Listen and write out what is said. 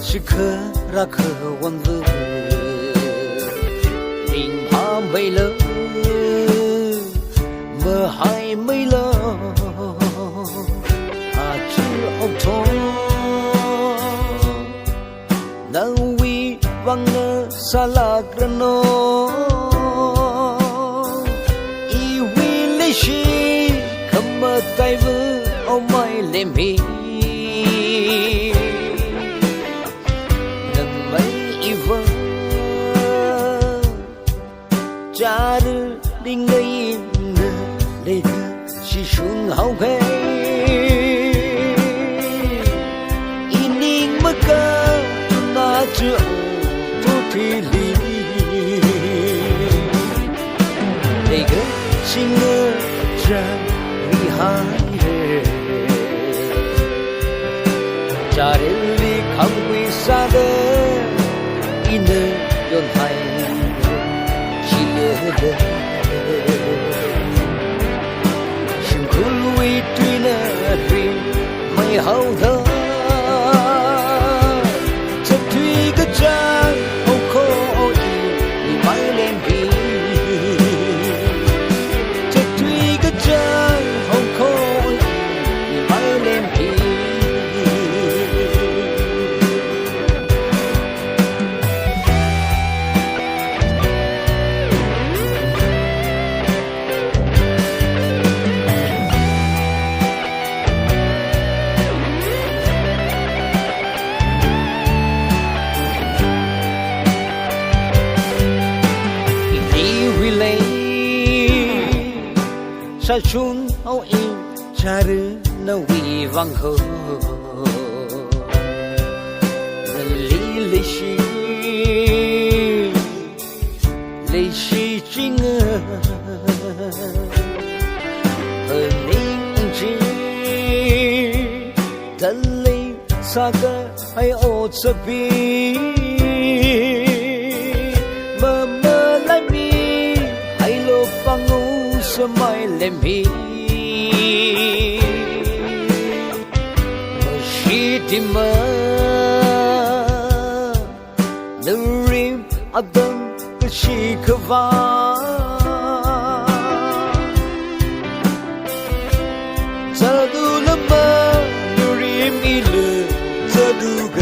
是可拉可万物，林怕没了，么还没了，只好痛，难为忘了萨拉格诺，以为泪水可么带不哦买脸皮。假日另个一日，那个是顺好配，一年么个就拿着不体力，那个心儿真厉害，假日里看为啥的，一年有海。辛苦为对那对美好的，这对个站好可以，你买脸皮，这对个站好可以，你买脸皮。杀春后一假日那为王后，人离泪水，泪水金儿，和凝结的泪擦个还有这边，么么来咪，还落放我。什么脸皮？我是的么？能人阿登个西克瓦，这都了么？有人迷了，这都个。